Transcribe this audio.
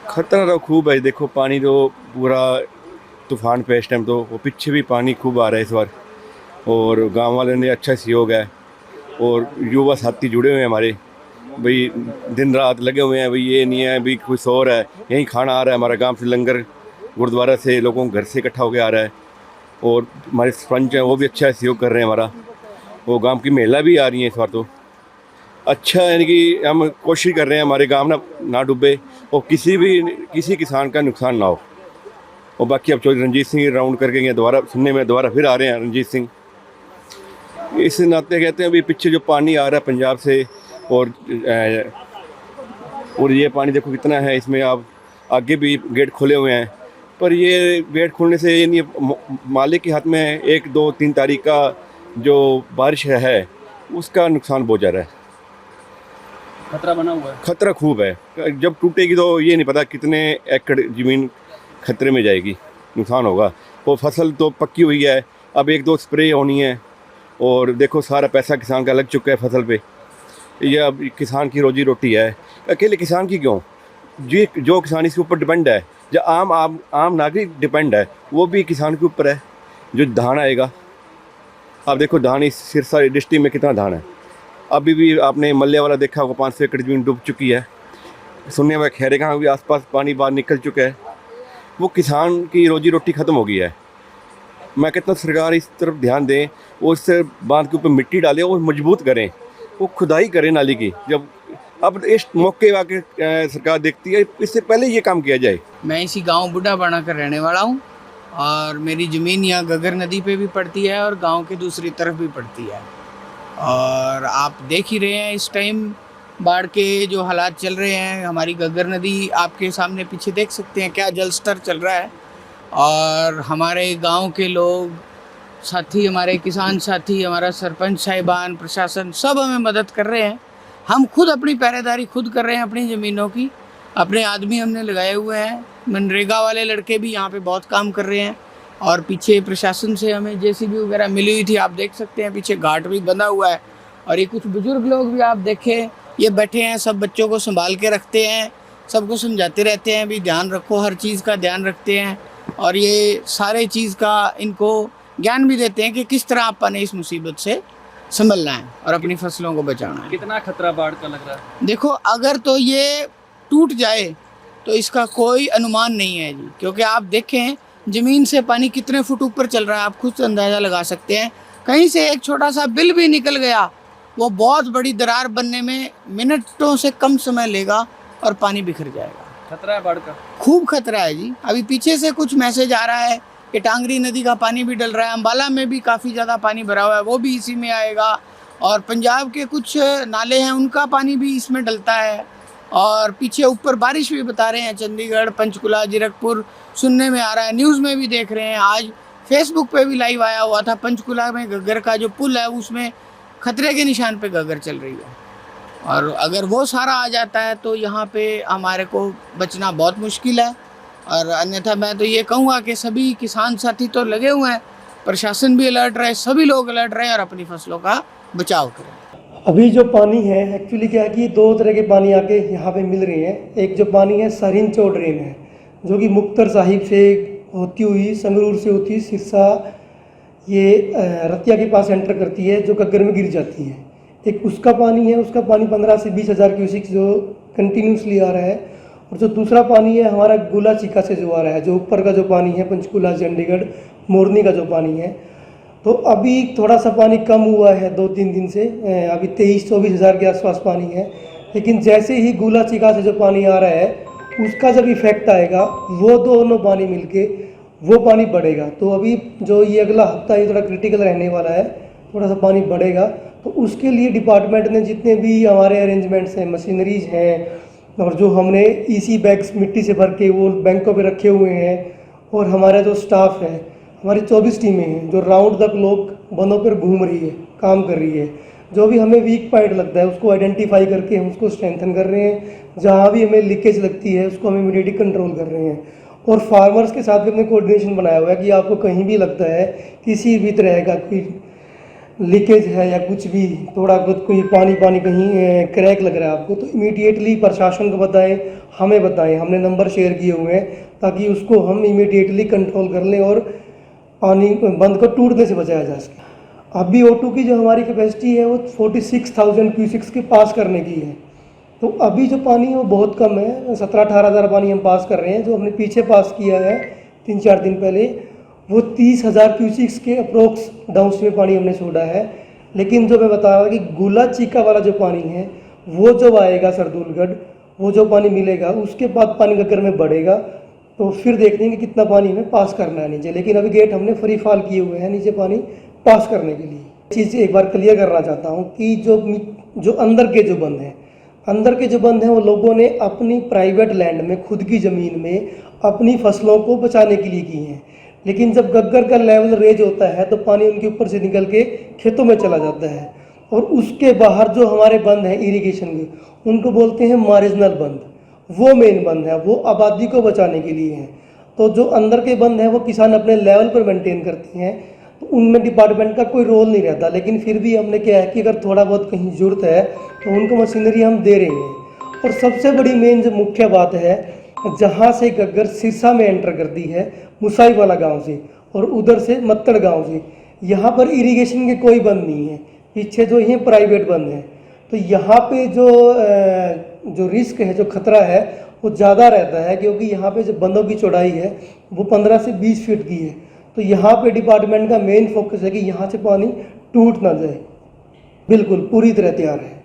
खतरा तो खूब है। देखो पानी तो पूरा तूफान पे इस टाइम, तो वो पीछे भी पानी खूब आ रहा है इस बार। और गांव वाले ने अच्छा सहयोग है। और युवा साथी जुड़े हुए हैं हमारे भाई, दिन रात लगे हुए हैं भाई। ये नहीं है भाई कुछ और है, यहीं खाना आ रहा है हमारा गांव से, लंगर गुरुद्वारा से लोगों को घर से इकट्ठा होकर आ रहा है। और हमारे सरपंच हैं वो भी अच्छा सहयोग कर रहे हैं हमारा। वो गांव की महिला भी आ रही हैं इस बार। तो अच्छा है, यानी कि हम कोशिश कर रहे हैं हमारे गांव ना ना डूबे और किसी किसान का नुकसान ना हो। और बाकी अब चौधरी रंजीत सिंह राउंड करके गए, दोबारा सुनने में दोबारा फिर आ रहे हैं रंजीत सिंह। इस नाते कहते हैं अभी पीछे जो पानी आ रहा है पंजाब से, और ये पानी देखो कितना है इसमें। आप आगे भी गेट खोले हुए हैं, पर ये गेट खोलने से ये नहीं, मालिक के हाथ में है। 1 2 3 तारीख का जो बारिश है उसका नुकसान बहुत ज़्यादा है। खतरा बना हुआ है। खतरा खूब है। जब टूटेगी तो ये नहीं पता कितने एकड़ ज़मीन खतरे में जाएगी, नुकसान होगा। वो फसल तो पक्की हुई है, अब 1 2 स्प्रे होनी है। और देखो सारा पैसा किसान का लग चुका है फसल पे। ये अब किसान की रोजी रोटी है। अकेले किसान की क्यों, जी जो किसान इसके ऊपर डिपेंड है, जो आम नागरिक डिपेंड है, वो भी किसान के ऊपर है। जो धान आएगा, आप देखो धान इस सिरसा डिस्ट्रिक्ट में कितना धान है। अभी भी आपने मल्ले वाला देखा होगा, 500 एकड़ ज़मीन डूब चुकी है। सुनने में खैरे गाँव भी आसपास पानी बाहर निकल चुका है। वो किसान की रोजी रोटी ख़त्म हो गई है। मैं कहता हूँ सरकार इस तरफ ध्यान दें, और इस बांध के ऊपर मिट्टी डालें और मजबूत करें। वो खुदाई करें नाली की। जब अब इस मौके आके सरकार देखती है, इससे पहले ये काम किया जाए। मैं इसी गांव बुढ़ा बना कर रहने वाला हूं और मेरी ज़मीन यहाँ गगर नदी पे भी पड़ती है और गांव के दूसरी तरफ भी पड़ती है। और आप देख ही रहे हैं इस टाइम बाढ़ के जो हालात चल रहे हैं। हमारी गगर नदी आपके सामने पीछे देख सकते हैं क्या जल स्तर चल रहा है। और हमारे गांव के लोग साथी, हमारे किसान साथी, हमारा सरपंच साहिबान, प्रशासन सब हमें मदद कर रहे हैं। हम खुद अपनी पहरेदारी खुद कर रहे हैं अपनी ज़मीनों की। अपने आदमी हमने लगाए हुए हैं, मनरेगा वाले लड़के भी यहाँ पे बहुत काम कर रहे हैं। और पीछे प्रशासन से हमें जेसीबी वगैरह मिली हुई थी, आप देख सकते हैं पीछे घाट भी बंधा हुआ है। और ये कुछ बुजुर्ग लोग भी आप देखें, ये बैठे हैं, सब बच्चों को संभाल के रखते हैं, सबको समझाते रहते हैं भी ध्यान रखो, हर चीज़ का ध्यान रखते हैं। और ये सारे चीज़ का इनको ज्ञान भी देते हैं कि किस तरह अपन ने इस मुसीबत से संभलना है और अपनी फसलों को बचाना है। कितना खतरा बाढ़ का लग रहा है? देखो अगर तो ये टूट जाए तो इसका कोई अनुमान नहीं है जी, क्योंकि आप देखें ज़मीन से पानी कितने फुट ऊपर चल रहा है, आप खुद अंदाज़ा लगा सकते हैं। कहीं से एक छोटा सा बिल भी निकल गया, वो बहुत बड़ी दरार बनने में मिनटों से कम समय लेगा और पानी बिखर जाएगा। खतरा है बाढ़ का। खूब खतरा है जी। अभी पीछे से कुछ मैसेज आ रहा है कि टांगरी नदी का पानी भी डल रहा है, अम्बाला में भी काफ़ी ज़्यादा पानी भरा हुआ है, वो भी इसी में आएगा। और पंजाब के कुछ नाले हैं उनका पानी भी इसमें डलता है। और पीछे ऊपर बारिश भी बता रहे हैं, चंडीगढ़, पंचकुला, जीरकपुर सुनने में आ रहा है, न्यूज़ में भी देख रहे हैं। आज फेसबुक पे भी लाइव आया हुआ था, पंचकुला में घग्गर का जो पुल है उसमें खतरे के निशान पे घग्गर चल रही है। और अगर वो सारा आ जाता है तो यहाँ पे हमारे को बचना बहुत मुश्किल है। और अन्यथा मैं तो ये कहूँगा कि सभी किसान साथी तो लगे हुए हैं, प्रशासन भी अलर्ट रहे, सभी लोग अलर्ट रहे और अपनी फसलों का बचाव करें। अभी जो पानी है एक्चुअली क्या है कि 2 तरह के पानी आके यहाँ पे मिल रहे हैं। एक जो पानी है सरिन चो ड्रेन है, जो कि मुक्तर साहिब से होती हुई, संगरूर से होती हुई सिरसा, ये रतिया के पास एंटर करती है, जो गग्गर में गिर जाती है। एक उसका पानी है, उसका पानी 15 से 20 हज़ार क्यूसिक जो कंटिन्यूसली आ रहा है। और जो दूसरा पानी है हमारा गोला चिका से जो आ रहा है, जो ऊपर का जो पानी है पंचकुला, चंडीगढ़, मोरनी का जो पानी है। तो अभी थोड़ा सा पानी कम हुआ है 2-3 दिन से, अभी 23-24 हज़ार के आसपास पानी है। लेकिन जैसे ही गोला चिका से जो पानी आ रहा है उसका जब इफेक्ट आएगा, वो दोनों पानी मिलके वो पानी बढ़ेगा। तो अभी जो ये अगला हफ्ता ये थोड़ा क्रिटिकल रहने वाला है, थोड़ा सा पानी बढ़ेगा। तो उसके लिए डिपार्टमेंट ने जितने भी हमारे अरेंजमेंट्स हैं, मशीनरीज हैं, और जो हमने ईसी बैग्स मिट्टी से भर के वो बैंकों पे रखे हुए हैं, और हमारा जो स्टाफ है, हमारी 24 टीमें हैं जो राउंड द क्लॉक बंदों पर घूम रही है, काम कर रही है। जो भी हमें वीक पॉइंट लगता है उसको आइडेंटिफाई करके हम उसको स्ट्रेंथन कर रहे हैं। जहाँ भी हमें लीकेज लगती है उसको हम इमीडिएटली कंट्रोल कर रहे हैं। और फार्मर्स के साथ भी हमने कोऑर्डिनेशन बनाया हुआ है कि आपको कहीं भी लगता है किसी भी तरह का कोई लीकेज है या कुछ भी थोड़ा बहुत कोई पानी कहीं क्रैक लग रहा है आपको, तो इमीडिएटली प्रशासन को बताएं, हमें बताएं। हमने नंबर शेयर किए हुए हैं ताकि उसको हम इमीडिएटली कंट्रोल कर लें और पानी बंद को टूटने से बचाया जा सके। अभी O2 की जो हमारी कैपेसिटी है वो 46,000 क्यूसिक्स के पास करने की है। तो अभी जो पानी है वो बहुत कम है, 17-18 हज़ार पानी हम पास कर रहे हैं। जो हमने पीछे पास किया है 3-4 दिन पहले वो 30,000 क्यूसिक्स के अप्रोक्स डाउनस्ट्रीम पानी हमने छोड़ा है। लेकिन जो मैं बता रहा था कि गोला चीका वाला जो पानी है वो जब आएगा सरदूलगढ़, वो जो पानी मिलेगा उसके बाद पानी गग्गर में बढ़ेगा, तो फिर देख लेंगे कितना पानी हमें पास करना है नीचे। लेकिन अभी गेट हमने फ्री फॉल किए हुए हैं नीचे पानी पास करने के लिए। चीज़ एक बार क्लियर करना चाहता हूँ कि जो अंदर के जो बंद हैं, अंदर के जो बंद हैं वो लोगों ने अपनी प्राइवेट लैंड में, खुद की ज़मीन में अपनी फसलों को बचाने के लिए की हैं। लेकिन जब गग्गर का लेवल रेज होता है तो पानी उनके ऊपर से निकल के खेतों में चला जाता है। और उसके बाहर जो हमारे बंद हैं इरिगेशन के, उनको बोलते हैं मार्जिनल बंद, वो मेन बंद है, वो आबादी को बचाने के लिए हैं। तो जो अंदर के बंद हैं वो किसान अपने लेवल पर मेंटेन करते हैं, तो उनमें डिपार्टमेंट का कोई रोल नहीं रहता। लेकिन फिर भी हमने क्या है कि अगर थोड़ा बहुत कहीं ज़रूरत है तो उनको मशीनरी हम दे रहे हैं। और सबसे बड़ी मेन जो मुख्य बात है, जहाँ से गग्गर सिरसा में एंटर करती है मुसाई वाला गांव से और उधर से मत्तड़ गांव से, यहाँ पर इरिगेशन के कोई बंद नहीं है, पीछे जो ये प्राइवेट बंद है। तो यहाँ पे जो रिस्क है, जो खतरा है वो ज़्यादा रहता है, क्योंकि यहाँ पे जो बंदों की चौड़ाई है वो 15 से 20 फीट की है। तो यहाँ पे डिपार्टमेंट का मेन फोकस है कि यहाँ से पानी टूट ना जाए। बिल्कुल पूरी तरह तैयार है।